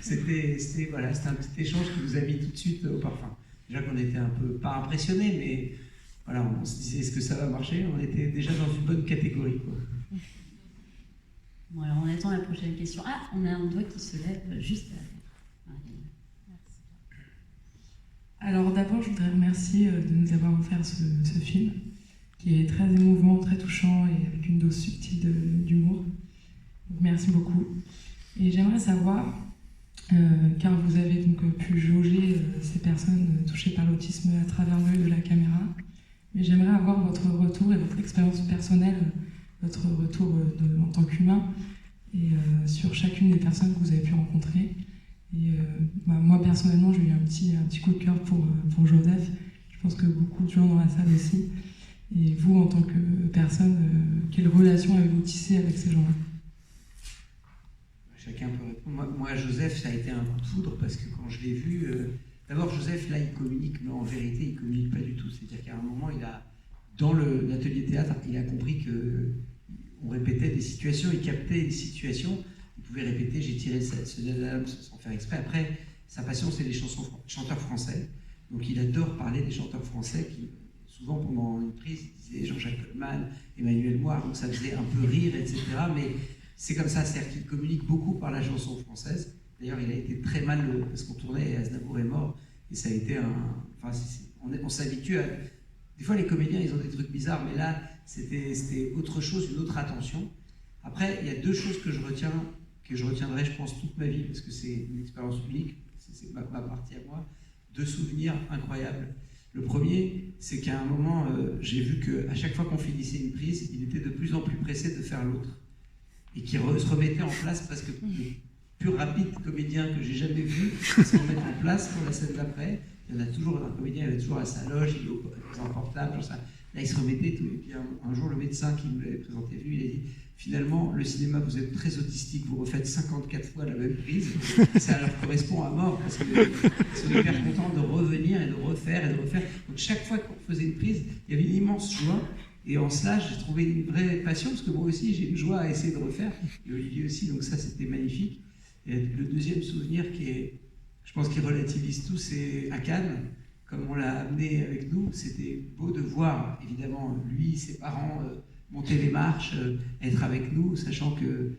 C'était voilà, un petit échange qui nous a mis tout de suite au parfum. Déjà qu'on était un peu, pas impressionnés, mais voilà, on se disait est-ce que ça va marcher? On était déjà dans une bonne catégorie, quoi. Bon, alors on attend la prochaine question. Ah, on a un doigt qui se lève juste à la fin. Alors d'abord, je voudrais remercier de nous avoir offert ce film, qui est très émouvant, très touchant et avec une dose subtile d'humour. Donc merci beaucoup. Et j'aimerais savoir, car vous avez donc pu jauger ces personnes touchées par l'autisme à travers l'œil de la caméra, mais j'aimerais avoir votre retour et votre expérience personnelle, votre retour en tant qu'humain, et sur chacune des personnes que vous avez pu rencontrer. Et moi personnellement, j'ai eu un petit coup de cœur pour Joseph. Je pense que beaucoup de gens dans la salle aussi. Et vous, en tant que personne, quelle relation avez-vous tissée avec ces gens-là? Chacun peut répondre. Moi, Joseph, ça a été un coup de foudre parce que quand je l'ai vu, d'abord Joseph, là, il communique, mais en vérité, il communique pas du tout. C'est-à-dire qu'à un moment, dans l'atelier théâtre, il a compris qu'on répétait des situations, il captait des situations. Il pouvait répéter, j'ai tiré ce dialogue sans faire exprès. Après, sa passion, c'est les chanteurs français. Donc il adore parler des chanteurs français qui, souvent pendant une prise, il disait Jean-Jacques Goldman, Emmanuel Moir, donc ça faisait un peu rire, etc. Mais c'est comme ça, c'est-à-dire qu'il communique beaucoup par la chanson française. D'ailleurs, il a été très mal, parce qu'on tournait, Aznavour est mort, et ça a été on s'habitue à... Des fois, les comédiens, ils ont des trucs bizarres, mais là, c'était autre chose, une autre attention. Après, il y a deux choses que je retiendrai, je pense, toute ma vie, parce que c'est une expérience unique, c'est ma partie à moi, deux souvenirs incroyables. Le premier, c'est qu'à un moment, j'ai vu qu'à chaque fois qu'on finissait une prise, il était de plus en plus pressé de faire l'autre. Et qu'il se remettait en place, parce que le plus rapide comédien que j'ai jamais vu se remettre en place pour la scène d'après. Il y en a toujours, un comédien, il est toujours à sa loge, il est au portable, genre ça. Là, il se remettait tout. Et puis un jour, le médecin qui nous l'avait présenté, lui, il a dit finalement, le cinéma, vous êtes très autistique, vous refaites 54 fois la même prise, ça leur correspond à mort, parce qu'ils sont hyper contents de revenir et de refaire et de refaire. Donc chaque fois qu'on faisait une prise, il y avait une immense joie, et en cela, j'ai trouvé une vraie passion, parce que moi aussi, j'ai une joie à essayer de refaire, et Olivier aussi, donc ça, c'était magnifique. Et le deuxième souvenir je pense qu'il relativise tout, c'est à Cannes, comme on l'a amené avec nous, c'était beau de voir, évidemment, lui, ses parents, monter les marches, être avec nous, sachant que,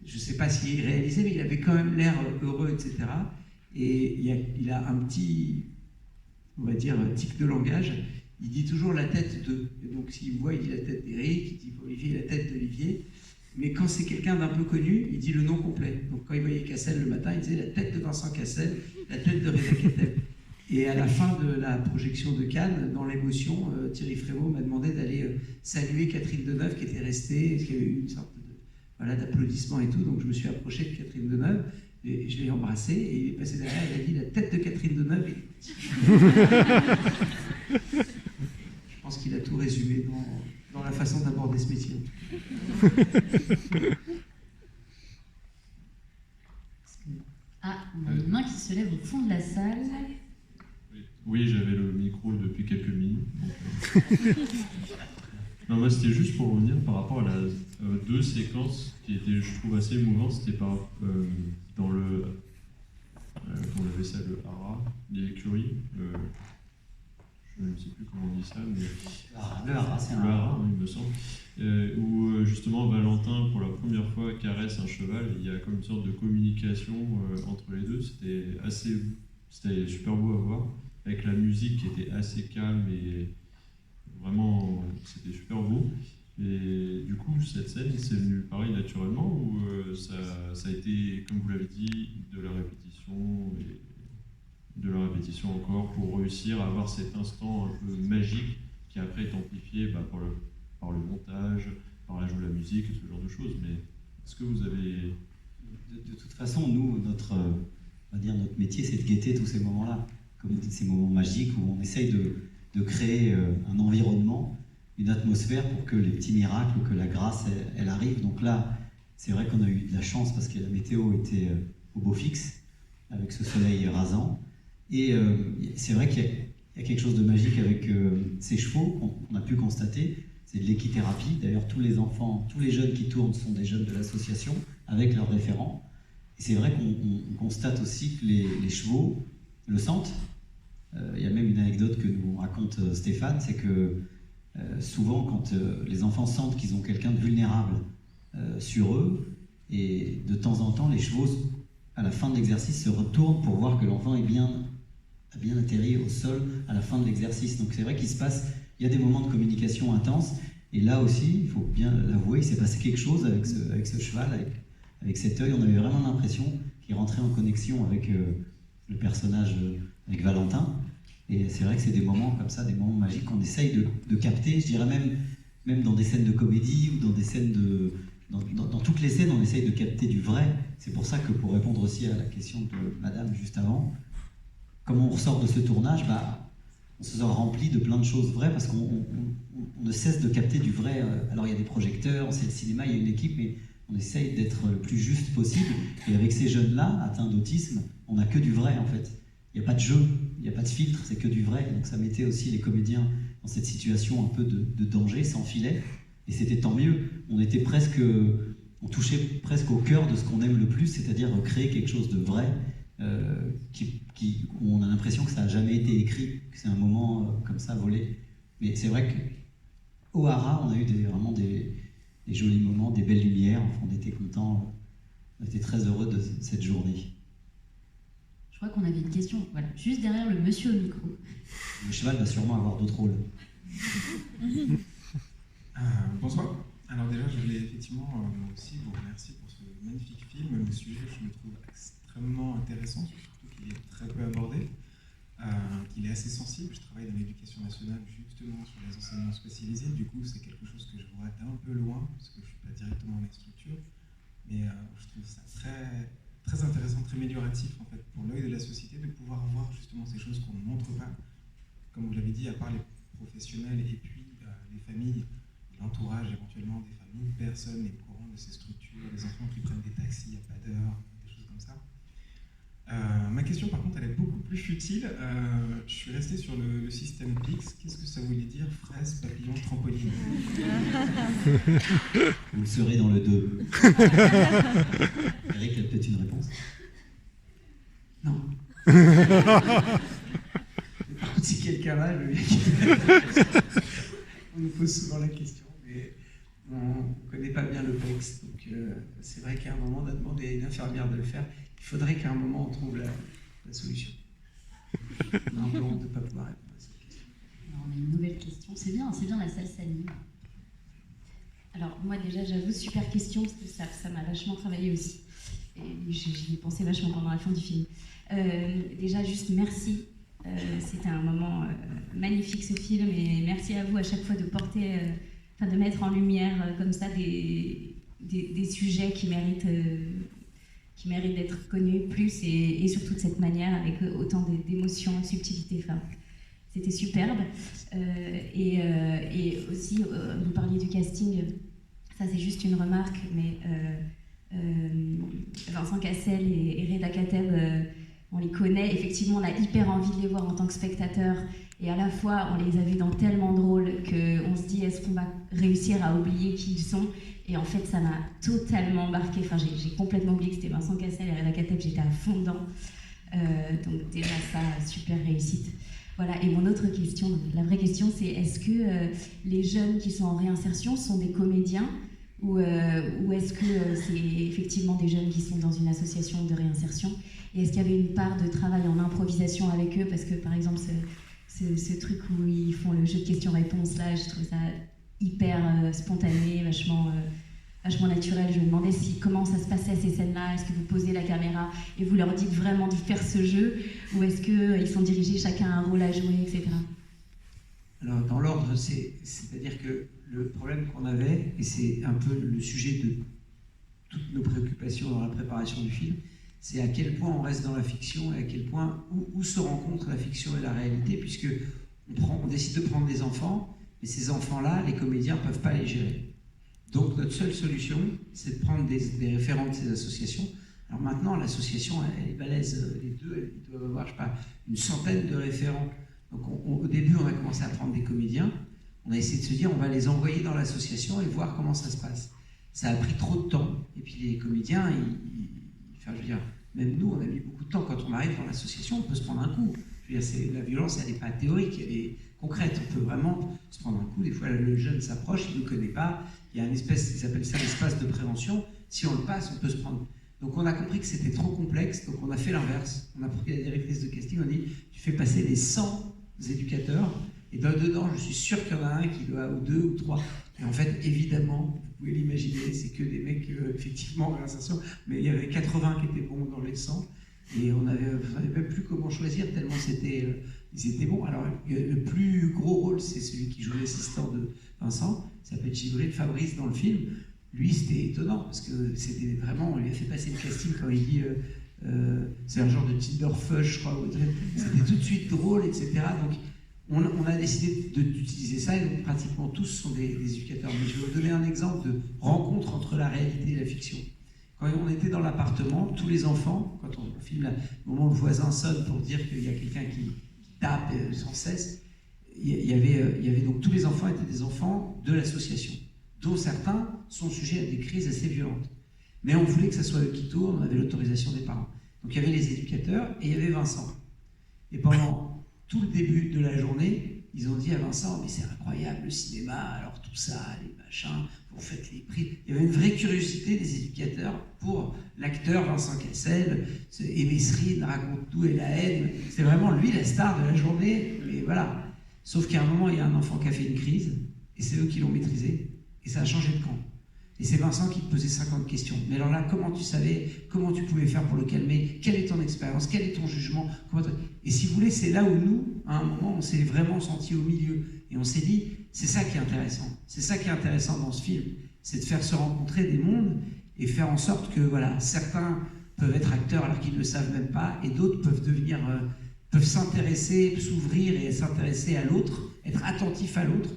je ne sais pas s'il réalisait, mais il avait quand même l'air heureux, etc. Et il a un petit, on va dire, tic de langage. Il dit toujours la tête de... Et donc s'il voit, il dit la tête d'Éric, il dit pour Olivier, la tête d'Olivier. Mais quand c'est quelqu'un d'un peu connu, il dit le nom complet. Donc quand il voyait Cassel le matin, il disait la tête de Vincent Cassel, la tête de Reda Kateb. Et à la fin de la projection de Cannes, dans l'émotion, Thierry Frémaux m'a demandé d'aller saluer Catherine Deneuve qui était restée, parce qu'il y avait eu une sorte d'applaudissement et tout. Donc je me suis approché de Catherine Deneuve, et je l'ai embrassé, et il est passé derrière, il a dit la tête de Catherine Deneuve. Je pense qu'il a tout résumé dans la façon d'aborder ce métier. Ah, on a une main qui se lève au fond de la salle. Oui, j'avais le micro depuis quelques minutes. Non, moi, c'était juste pour revenir par rapport à deux séquences qui étaient, je trouve, assez émouvantes. C'était dans le... comment on appelle ça, le hara, l'écurie. Je ne sais plus comment on dit ça, mais... Le hara, c'est un... Le hara, il me semble. Où, justement, Valentin, pour la première fois, caresse un cheval. Il y a comme une sorte de communication entre les deux. C'était super beau à voir, avec la musique qui était assez calme et vraiment, c'était super beau. Et du coup, cette scène, c'est venu pareil naturellement ou ça a été, comme vous l'avez dit, de la répétition et de la répétition encore pour réussir à avoir cet instant un peu magique qui après est amplifié par le montage, par l'ajout de la musique et ce genre de choses. Mais est-ce que vous avez... De toute façon, nous, notre métier, c'est de guetter tous ces moments-là, comme ces moments magiques où on essaye de créer un environnement, une atmosphère pour que les petits miracles ou que la grâce, elle arrive. Donc là, c'est vrai qu'on a eu de la chance parce que la météo était au beau fixe, avec ce soleil rasant. Et c'est vrai qu'il y a quelque chose de magique avec ces chevaux qu'on a pu constater. C'est de l'équithérapie. D'ailleurs, tous les enfants, tous les jeunes qui tournent sont des jeunes de l'association, avec leurs référents. Et c'est vrai qu'on constate aussi que les chevaux le sentent. Il y a même une anecdote que nous raconte Stéphane, c'est que souvent quand les enfants sentent qu'ils ont quelqu'un de vulnérable sur eux, et de temps en temps les chevaux à la fin de l'exercice se retournent pour voir que l'enfant a bien atterri au sol à la fin de l'exercice. Donc c'est vrai qu'il y a des moments de communication intense, et là aussi, il faut bien l'avouer, il s'est passé quelque chose avec ce cheval, avec cet œil. On avait vraiment l'impression qu'il rentrait en connexion avec le personnage, avec Valentin. Et c'est vrai que c'est des moments comme ça, des moments magiques qu'on essaye de capter, je dirais même dans des scènes de comédie ou dans des scènes dans toutes les scènes, on essaye de capter du vrai. C'est pour ça que, pour répondre aussi à la question de Madame juste avant, comment on ressort de ce tournage, on se sort rempli de plein de choses vraies, parce qu'on ne cesse de capter du vrai. Alors il y a des projecteurs, c'est le cinéma, il y a une équipe, mais on essaye d'être le plus juste possible. Et avec ces jeunes-là, atteints d'autisme, on n'a que du vrai en fait. Il n'y a pas de jeu, il n'y a pas de filtre, c'est que du vrai. Donc ça mettait aussi les comédiens dans cette situation un peu de danger, sans filet. Et c'était tant mieux. On touchait presque au cœur de ce qu'on aime le plus, c'est-à-dire créer quelque chose de vrai, où on a l'impression que ça n'a jamais été écrit, que c'est un moment comme ça volé. Mais c'est vrai qu'au Hara, on a eu vraiment des jolis moments, des belles lumières. Enfin, on était contents, on était très heureux de cette journée. Je crois qu'on avait une question, voilà, juste derrière le monsieur au micro. Le cheval va sûrement avoir d'autres rôles. Bonsoir. Alors déjà, je voulais effectivement moi aussi vous remercier pour ce magnifique film. Le sujet, je le trouve extrêmement intéressant, surtout qu'il est très peu abordé, qu'il est assez sensible. Je travaille dans l'éducation nationale justement sur les enseignements spécialisés. Du coup, c'est quelque chose que je vois d'un peu loin, parce que je ne suis pas directement dans les structures. Mais je trouve ça très, très intéressant, très amélioratif en fait, pour l'œil de la société, de pouvoir voir justement ces choses qu'on ne montre pas. Comme vous l'avez dit, à part les professionnels et puis les familles, l'entourage éventuellement des familles, personne n'est au courant de ces structures, les enfants qui prennent des taxis à pas d'heure, des choses comme ça. Ma question par contre elle est beaucoup plus futile. Je suis resté sur le système PIX. Qu'est-ce que ça voulait dire fraise, papillon, trampoline? Vous le serez dans le 2. Eric, il y a peut-être une réponse? Non. Par contre, si quelqu'un là, je veux bien on nous pose souvent la question, mais on ne connaît pas bien le texte. Donc c'est vrai qu'à un moment, on a demandé à une infirmière de le faire. Il faudrait qu'à un moment, on trouve la solution. On a un peu honte de ne pas pouvoir répondre à cette question. Alors, on a une nouvelle question. C'est bien la salle s'anime. Alors moi déjà, j'avoue, super question, parce que ça m'a vachement travaillé aussi. Et j'y ai pensé vachement pendant la fin du film. Déjà, juste merci. C'était un moment magnifique ce film, et merci à vous à chaque fois de porter, de mettre en lumière comme ça des sujets qui méritent d'être connus plus, et surtout de cette manière, avec autant d'émotions, de subtilité. Enfin, c'était superbe. Et aussi, vous parliez du casting, ça c'est juste une remarque, mais Vincent Cassel et Reda Kateb, on les connaît, effectivement on a hyper envie de les voir en tant que spectateur, et à la fois on les a vus dans tellement de rôles qu'on se dit est-ce qu'on va réussir à oublier qui ils sont, et en fait ça m'a totalement embarqué. Enfin, j'ai complètement oublié que c'était Vincent Cassel et Reda Kateb, j'étais à fond dedans. Donc déjà ça, super réussite. Voilà, et mon autre question, la vraie question, c'est est-ce que les jeunes qui sont en réinsertion sont des comédiens, ou est-ce que c'est effectivement des jeunes qui sont dans une association de réinsertion? Et est-ce qu'il y avait une part de travail en improvisation avec eux? Parce que par exemple, ce truc où ils font le jeu de questions-réponses, là, je trouve ça hyper spontané, vachement naturel. Je me demandais comment ça se passait ces scènes-là. Est-ce que vous posez la caméra et vous leur dites vraiment de faire ce jeu, ou est-ce qu'ils sont dirigés, chacun a un rôle à jouer, etc. Alors dans l'ordre, c'est-à-dire que le problème qu'on avait, et c'est un peu le sujet de toutes nos préoccupations dans la préparation du film, c'est à quel point on reste dans la fiction et à quel point où se rencontre la fiction et la réalité, puisque on décide de prendre des enfants, mais ces enfants-là, les comédiens ne peuvent pas les gérer. Donc notre seule solution, c'est de prendre des référents de ces associations. Alors maintenant, l'association, elle est balèze, les deux, ils doivent avoir, je sais pas, une centaine de référents. Donc au début, on a commencé à prendre des comédiens, on a essayé de se dire, on va les envoyer dans l'association et voir comment ça se passe. Ça a pris trop de temps, et puis les comédiens, il Enfin, je veux dire, même nous, on a mis beaucoup de temps. Quand on arrive dans l'association, on peut se prendre un coup. Je veux dire, la violence, elle n'est pas théorique, elle est concrète. On peut vraiment se prendre un coup. Des fois, le jeune s'approche, il ne nous connaît pas. Il y a une espèce, ils appellent ça l'espace de prévention. Si on le passe, on peut se prendre. Donc on a compris que c'était trop complexe, donc on a fait l'inverse. On a pris la directrice de casting, on a dit, tu fais passer les 100 éducateurs, et dedans, je suis sûr qu'il y en a un qui doit, ou 2 ou 3. Et en fait, évidemment, vous pouvez l'imaginer, c'est que des mecs, effectivement, en réinsertion, mais il y avait 80 qui étaient bons dans les 100, et on savait même plus comment choisir, tellement ils étaient bons. Alors, le plus gros rôle, c'est celui qui joue l'assistant de Vincent, il s'appelle Djibril Fabrice dans le film. Lui, c'était étonnant, parce que c'était vraiment, on lui a fait passer le casting quand il dit c'est un genre de Tinderfush, je crois, c'était tout de suite drôle, etc. Donc, on a décidé d'utiliser ça, et donc pratiquement tous sont des éducateurs. Mais je vais vous donner un exemple de rencontre entre la réalité et la fiction. Quand on était dans l'appartement, tous les enfants, quand on filme au moment où le voisin sonne pour dire qu'il y a quelqu'un qui tape sans cesse, il y avait donc tous les enfants étaient des enfants de l'association, dont certains sont sujets à des crises assez violentes. Mais on voulait que ça soit eux qui tournent, on avait l'autorisation des parents. Donc il y avait les éducateurs et il y avait Vincent. Et pendant tout le début de la journée, ils ont dit à Vincent, mais c'est incroyable le cinéma, alors tout ça, les machins, vous faites les prix. Il y avait une vraie curiosité des éducateurs pour l'acteur Vincent Cassel, Aimé Srine raconte tout et la haine. C'est vraiment lui la star de la journée, et voilà. Sauf qu'à un moment, il y a un enfant qui a fait une crise, et c'est eux qui l'ont maîtrisé, et ça a changé de camp. Et c'est Vincent qui te posait 50 questions. Mais alors là, comment tu savais, comment tu pouvais faire pour le calmer, quelle est ton expérience, quel est ton jugement, Et si vous voulez, c'est là où nous, à un moment, on s'est vraiment senti au milieu. Et on s'est dit, c'est ça qui est intéressant. C'est ça qui est intéressant dans ce film. C'est de faire se rencontrer des mondes et faire en sorte que, voilà, certains peuvent être acteurs alors qu'ils ne le savent même pas, et d'autres peuvent devenir, peuvent s'intéresser, s'ouvrir et s'intéresser à l'autre, être attentifs à l'autre,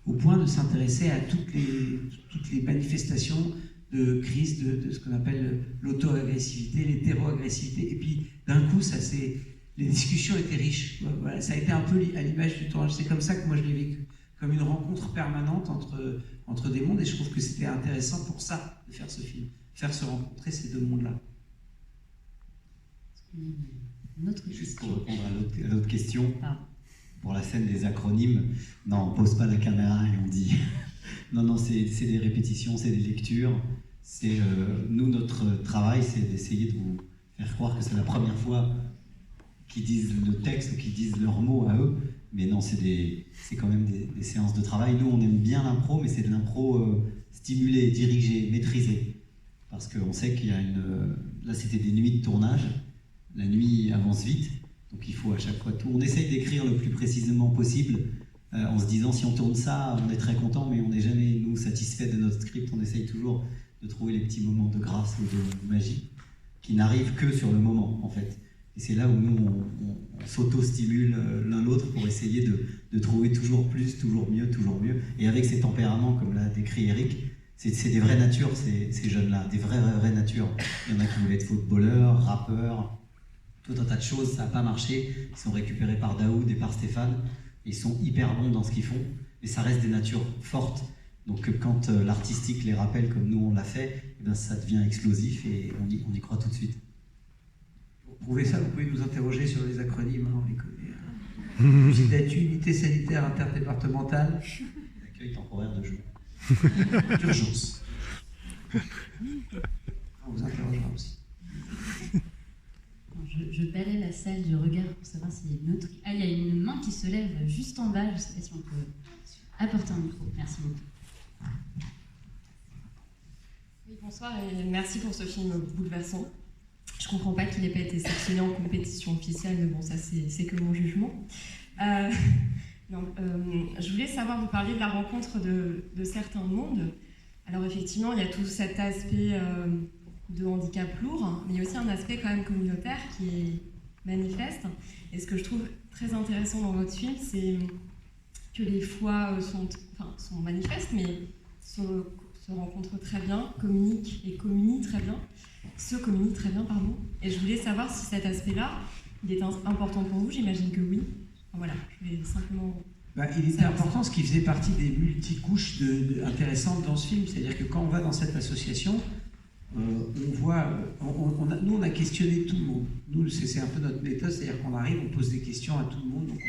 au point de s'intéresser à toutes les manifestations de crise de ce qu'on appelle l'auto-agressivité, l'hétéro-agressivité. Et puis, d'un coup, les discussions étaient riches. Voilà, ça a été un peu à l'image du tournage. C'est comme ça que moi je l'ai vécu, comme une rencontre permanente entre des mondes. Et je trouve que c'était intéressant pour ça, de faire ce film, faire se rencontrer ces deux mondes-là. Juste pour répondre à l'autre question. Pour la scène des acronymes, non, on pose pas la caméra et on dit non, c'est des répétitions, c'est des lectures. Nous, notre travail, c'est d'essayer de vous faire croire que c'est la première fois qu'ils disent le texte, qu'ils disent leurs mots à eux. Mais non, c'est quand même des séances de travail. Nous, on aime bien l'impro, mais c'est de l'impro stimulée, dirigée, maîtrisée. Parce qu'on sait qu'il y a là, c'était des nuits de tournage. La nuit avance vite. Donc il faut à chaque fois tout. On essaye d'écrire le plus précisément possible en se disant si on tourne ça, on est très content, mais on n'est jamais, nous, satisfait de notre script. On essaye toujours de trouver les petits moments de grâce ou de magie qui n'arrivent que sur le moment, en fait. Et c'est là où nous, on s'auto-stimule l'un l'autre pour essayer de trouver toujours plus, toujours mieux, toujours mieux. Et avec ces tempéraments, comme l'a décrit Eric, c'est des vraies natures, ces jeunes-là, des vraies natures. Il y en a qui voulaient être footballeurs, rappeurs, tout un tas de choses, ça n'a pas marché. Ils sont récupérés par Daoud et par Stéphane. Ils sont hyper bons dans ce qu'ils font, mais ça reste des natures fortes. Donc quand l'artistique les rappelle comme nous on l'a fait, eh bien, ça devient explosif et on y croit tout de suite. Pour prouver ça, vous pouvez nous interroger sur les acronymes, hein, on les connaît. USIDATU, Unité sanitaire interdépartementale. Accueil temporaire de jour. D'urgence. On vous interrogera aussi. Je balaie la salle du regard pour savoir s'il y a une autre. Ah, il y a une main qui se lève juste en bas. Je ne sais pas si on peut apporter un micro. Merci beaucoup. Oui, bonsoir et merci pour ce film bouleversant. Je ne comprends pas qu'il n'ait pas été sélectionné en compétition officielle, mais bon, ça c'est que mon jugement. Je voulais savoir, vous parliez de la rencontre de certains mondes. Alors effectivement, il y a tout cet aspect de handicap lourd, mais il y a aussi un aspect quand même communautaire qui est manifeste. Et ce que je trouve très intéressant dans votre film, c'est que les foi sont manifestes, mais se rencontrent très bien, communient très bien. Et je voulais savoir si cet aspect-là, il est important pour vous. J'imagine que oui. Enfin, voilà, je voulais simplement... il était important, ce qui faisait partie des multicouches intéressantes dans ce film. C'est-à-dire que quand on va dans cette association, on voit, nous on a questionné tout le monde. Nous, c'est un peu notre méthode, c'est-à-dire qu'on arrive, on pose des questions à tout le monde, donc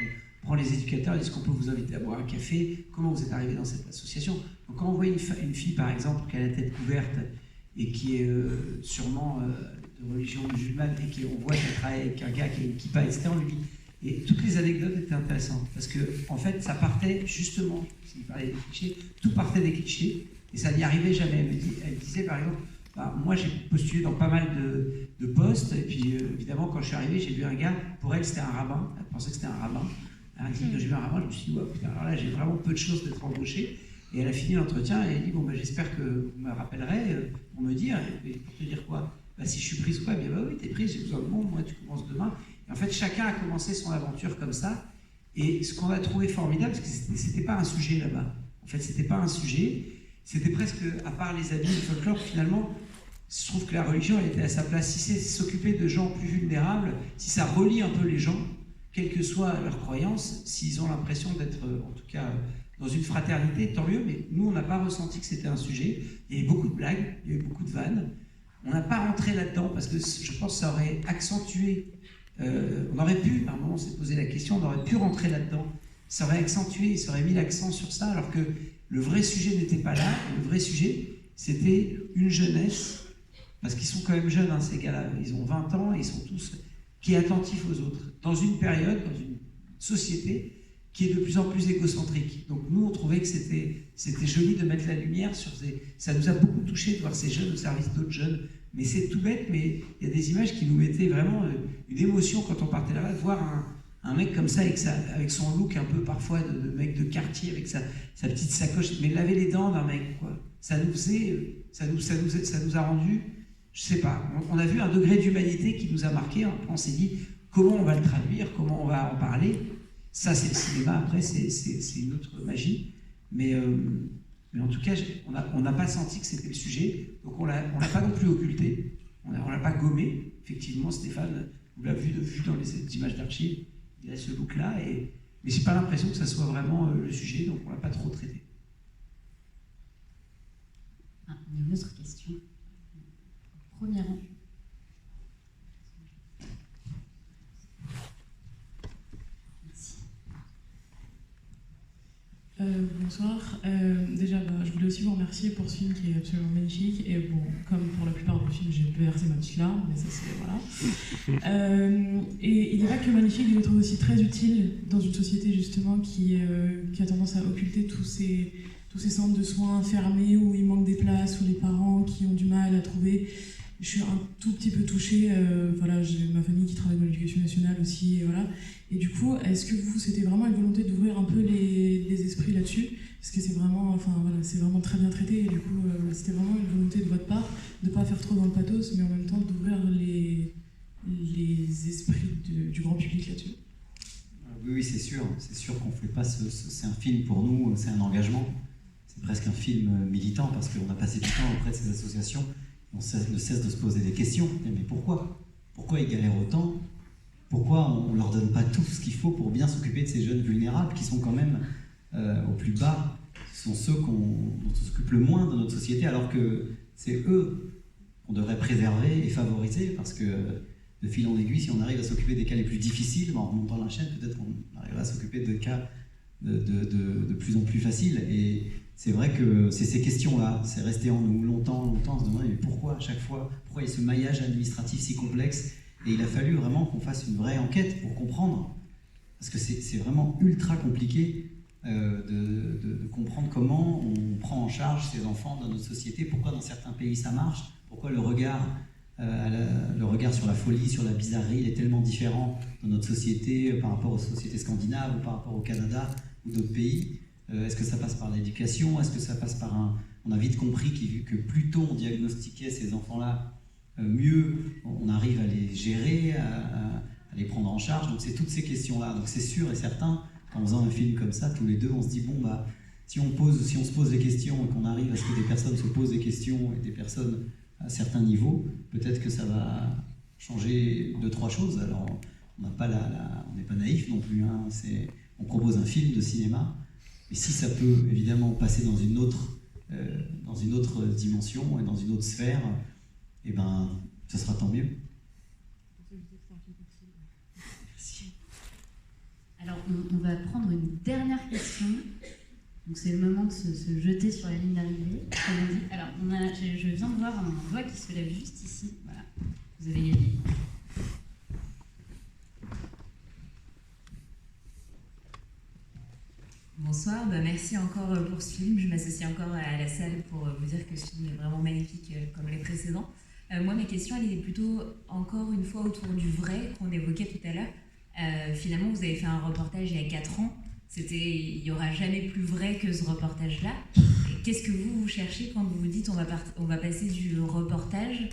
on prend les éducateurs, est-ce qu'on peut vous inviter à boire un café? Comment vous êtes arrivé dans cette association? Donc quand on voit une fille, par exemple, qui a la tête couverte et qui est sûrement de religion musulmane et qu'on voit qu'elle travaille avec un gars qui a une kippa, etc., on lui dit... Et toutes les anecdotes étaient intéressantes, parce que en fait, ça partait justement, s'il parlait des clichés, tout partait des clichés, et ça n'y arrivait jamais. Elle disait, par exemple, bah, moi j'ai postulé dans pas mal de postes, et puis évidemment, quand je suis arrivé, j'ai vu un gars, pour elle c'était un rabbin, elle pensait que c'était un rabbin. Elle dit, quand j'ai vu un rabbin, je me suis dit, ouais, putain, alors là j'ai vraiment peu de chances d'être embauché. Et elle a fini l'entretien, et elle dit, bon, bah, j'espère que vous me rappellerez pour me dire, et pour te dire quoi? Bah, si je suis prise ou pas, bien bah oui, t'es prise, j'ai besoin de monde, moi tu commences demain. Et en fait, chacun a commencé son aventure comme ça. Et ce qu'on a trouvé formidable, parce que c'était pas un sujet là-bas. En fait, c'était pas un sujet. C'était presque, à part les habits, le folklore, finalement, je trouve que la religion, elle était à sa place. Si c'est s'occuper de gens plus vulnérables, si ça relie un peu les gens, quelle que soit leur croyance, s'ils ont l'impression d'être, en tout cas, dans une fraternité, tant mieux. Mais nous, on n'a pas ressenti que c'était un sujet. Il y avait beaucoup de blagues, il y avait beaucoup de vannes. On n'a pas rentré là-dedans parce que je pense que ça aurait accentué. On aurait pu, à un moment on s'est posé la question, on aurait pu rentrer là-dedans. Ça aurait accentué, ça aurait mis l'accent sur ça, alors que le vrai sujet n'était pas là. Le vrai sujet, c'était une jeunesse, parce qu'ils sont quand même jeunes, hein, ces gars-là. Ils ont 20 ans et ils sont tous qui est attentifs aux autres. Dans une période, dans une société qui est de plus en plus égocentrique. Donc nous, on trouvait que c'était joli de mettre la lumière sur ces... Ça nous a beaucoup touché de voir ces jeunes au service d'autres jeunes. Mais c'est tout bête, mais il y a des images qui nous mettaient vraiment une émotion quand on partait là-bas, de voir un mec comme ça, avec son look un peu parfois de mec de quartier, avec sa petite sacoche, mais laver les dents d'un mec, quoi. Ça nous a rendu, je sais pas, on a vu un degré d'humanité qui nous a marqué, on s'est dit, comment on va le traduire, comment on va en parler. Ça, c'est le cinéma, après, c'est une autre magie. Mais en tout cas, on n'a pas senti que c'était le sujet, donc on l'a pas non plus occulté, on l'a pas gommé. Effectivement, Stéphane, vous l'avez vu dans les images d'archives, il a ce look-là, mais j'ai pas l'impression que ça soit vraiment le sujet, donc on l'a pas trop traité. Ah, on a une autre question. Premier rang. Bonsoir. Déjà, je voulais aussi vous remercier pour ce film qui est absolument magnifique. Et bon, comme pour la plupart des films, j'ai versé ma petite larme, mais ça c'est voilà. Et il n'est pas que magnifique, je le trouve aussi très utile dans une société justement qui a tendance à occulter tous ces centres de soins fermés où il manque des places, où les parents qui ont du mal à trouver. Je suis un tout petit peu touchée, voilà, j'ai ma famille qui travaille dans l'éducation nationale aussi, et voilà. Et du coup, est-ce que c'était vraiment une volonté d'ouvrir un peu les esprits là-dessus? Parce que c'est vraiment, enfin voilà, c'est vraiment très bien traité, et du coup, c'était vraiment une volonté de votre part de ne pas faire trop dans le pathos, mais en même temps d'ouvrir les esprits du grand public là-dessus. Oui, c'est sûr qu'on ne fait pas c'est un film pour nous, c'est un engagement, c'est presque un film militant, parce qu'on a passé du temps auprès de ces associations. On ne cesse de se poser des questions. Mais pourquoi? Pourquoi ils galèrent autant? Pourquoi on ne leur donne pas tout ce qu'il faut pour bien s'occuper de ces jeunes vulnérables qui sont quand même au plus bas? Ce sont ceux dont on s'occupe le moins dans notre société, alors que c'est eux qu'on devrait préserver et favoriser, parce que de fil en aiguille, si on arrive à s'occuper des cas les plus difficiles, en remontant la chaîne, peut-être qu'on arrivera à s'occuper de cas de plus en plus faciles. Et c'est vrai que c'est ces questions-là, c'est resté en nous longtemps, on se demandait mais pourquoi à chaque fois, pourquoi il y a ce maillage administratif si complexe? Et il a fallu vraiment qu'on fasse une vraie enquête pour comprendre, parce que c'est vraiment ultra compliqué de comprendre comment on prend en charge ces enfants dans notre société, pourquoi dans certains pays ça marche, pourquoi le regard sur la folie, sur la bizarrerie, il est tellement différent dans notre société par rapport aux sociétés scandinaves ou par rapport au Canada ou d'autres pays. Est-ce que ça passe par l'éducation? Est-ce que ça passe par On a vite compris que plus tôt on diagnostiquait ces enfants-là, mieux on arrive à les gérer, à les prendre en charge. Donc c'est toutes ces questions-là. Donc c'est sûr et certain, en faisant un film comme ça, tous les deux, on se dit, bon, bah, si on se pose des questions et qu'on arrive à ce que des personnes se posent des questions et des personnes à certains niveaux, peut-être que ça va changer 2-3 choses. Alors on n'est pas naïf non plus, hein. On propose un film de cinéma. Et si ça peut évidemment passer dans une autre dimension et dans une autre sphère, et ben, ce sera tant mieux. Alors, on va prendre une dernière question. Donc, c'est le moment de se jeter sur la ligne d'arrivée. Comme on dit. Alors, je viens de voir un doigt qui se lève juste ici. Voilà, vous avez gagné. Bonsoir, merci encore pour ce film. Je m'associe encore à la salle pour vous dire que ce film est vraiment magnifique comme les précédents. Moi, ma question, elle est plutôt encore une fois autour du vrai qu'on évoquait tout à l'heure. Finalement, vous avez fait un reportage il y a 4 ans. Il n'y aura jamais plus vrai que ce reportage-là. Qu'est-ce que vous cherchez quand vous vous dites on va passer du reportage,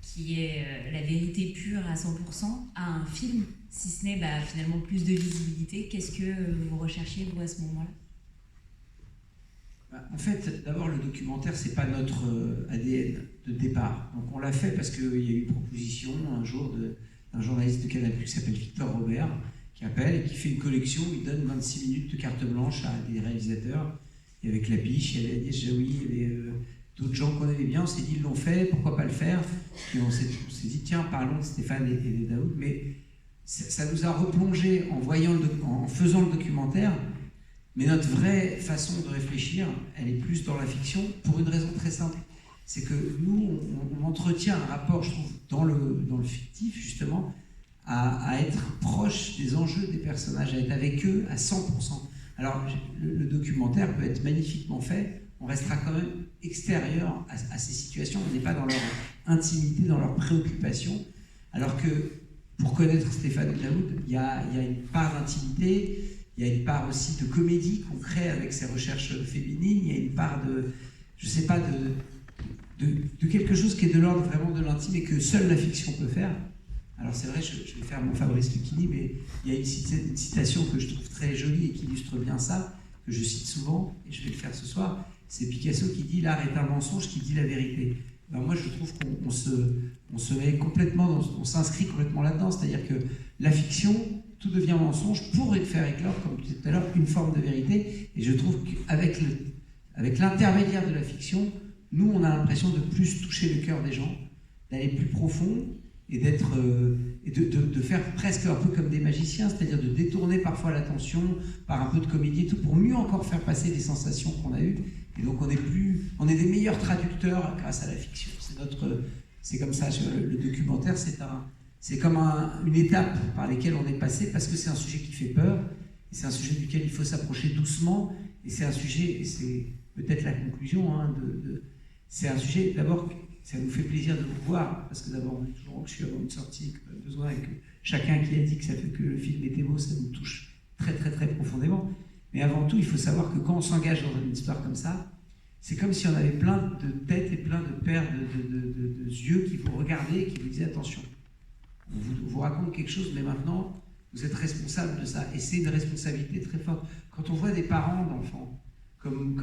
qui est la vérité pure à 100%, à un film, si ce n'est finalement plus de visibilité? Qu'est-ce que vous recherchiez, vous, à ce moment-là? En fait, d'abord, le documentaire, c'est pas notre ADN de départ. Donc on l'a fait parce qu'il y a eu une proposition un jour d'un journaliste de Canal+ qui s'appelle Victor Robert, qui appelle et qui fait une collection, il donne 26 minutes de carte blanche à des réalisateurs. Et avec La Biche, il y avait Agnès Jaoui, il y avait d'autres gens qu'on aimait bien, on s'est dit ils l'ont fait, pourquoi pas le faire? Et on s'est dit tiens, parlons de Stéphane et de Daoud. Mais ça nous a replongé en faisant le documentaire. Mais notre vraie façon de réfléchir, elle est plus dans la fiction, pour une raison très simple. C'est que nous, on entretient un rapport, je trouve, dans le fictif, justement, à être proche des enjeux des personnages, à être avec eux à 100%. Alors, le documentaire peut être magnifiquement fait, on restera quand même extérieur à ces situations, on n'est pas dans leur intimité, dans leurs préoccupations, alors que pour connaître Stéphane et Daoud, il y a une part d'intimité, il y a une part aussi de comédie qu'on crée avec ces recherches féminines, il y a une part de, je sais pas, de quelque chose qui est de l'ordre vraiment de l'intime et que seule la fiction peut faire. Alors c'est vrai, je vais faire mon Fabrice Lucchini, mais il y a une citation que je trouve très jolie et qui illustre bien ça, que je cite souvent, et je vais le faire ce soir, c'est Picasso qui dit « L'art est un mensonge qui dit la vérité ». Ben moi je trouve qu'on se met complètement, on s'inscrit complètement là-dedans, c'est-à-dire que la fiction, tout devient mensonge pour faire éclore, comme tu disais tout à l'heure, une forme de vérité, et je trouve qu'avec l'intermédiaire de la fiction, nous on a l'impression de plus toucher le cœur des gens, d'aller plus profond, et de faire presque un peu comme des magiciens, c'est-à-dire de détourner parfois l'attention par un peu de comédie et tout, pour mieux encore faire passer les sensations qu'on a eues. Et donc on est des meilleurs traducteurs grâce à la fiction. C'est comme ça, le documentaire, c'est comme une étape par laquelle on est passé, parce que c'est un sujet qui fait peur, et c'est un sujet duquel il faut s'approcher doucement, et c'est un sujet, et c'est peut-être la conclusion, c'est un sujet, d'abord, ça nous fait plaisir de vous voir, parce que d'abord on est toujours anxieux avant une sortie, qu'on a besoin, et que chacun qui a dit que le film était beau, ça nous touche très très très profondément. Mais avant tout, il faut savoir que quand on s'engage dans une histoire comme ça, c'est comme si on avait plein de têtes et plein de paires de yeux qui vous regardaient et qui vous disaient attention, on vous raconte quelque chose, mais maintenant vous êtes responsable de ça, et c'est une responsabilité très forte. Quand on voit des parents d'enfants, comme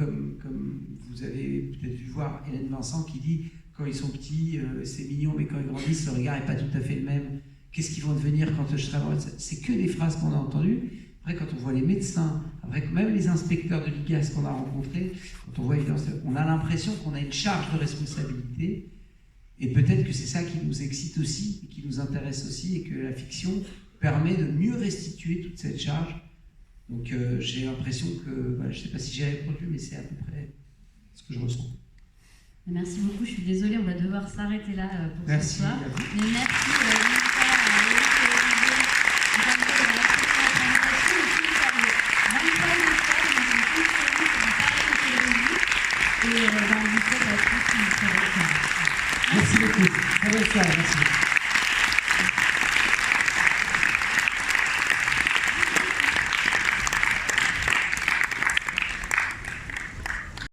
vous avez peut-être dû voir Hélène Vincent qui dit quand ils sont petits, c'est mignon, mais quand ils grandissent, le regard n'est pas tout à fait le même. Qu'est-ce qu'ils vont devenir quand je serai mort? C'est que des phrases qu'on a entendues. Après, quand on voit les médecins, après même les inspecteurs de l'IGAS qu'on a rencontrés, quand on voit évidemment, on a l'impression qu'on a une charge de responsabilité. Et peut-être que c'est ça qui nous excite aussi, et qui nous intéresse aussi, et que la fiction permet de mieux restituer toute cette charge. Donc j'ai l'impression que, je ne sais pas si j'ai répondu, mais c'est à peu près ce que je ressens. Merci beaucoup, je suis désolée, on va devoir s'arrêter là pour ce soir. Mais merci Merci beaucoup. Très bonne soirée, merci.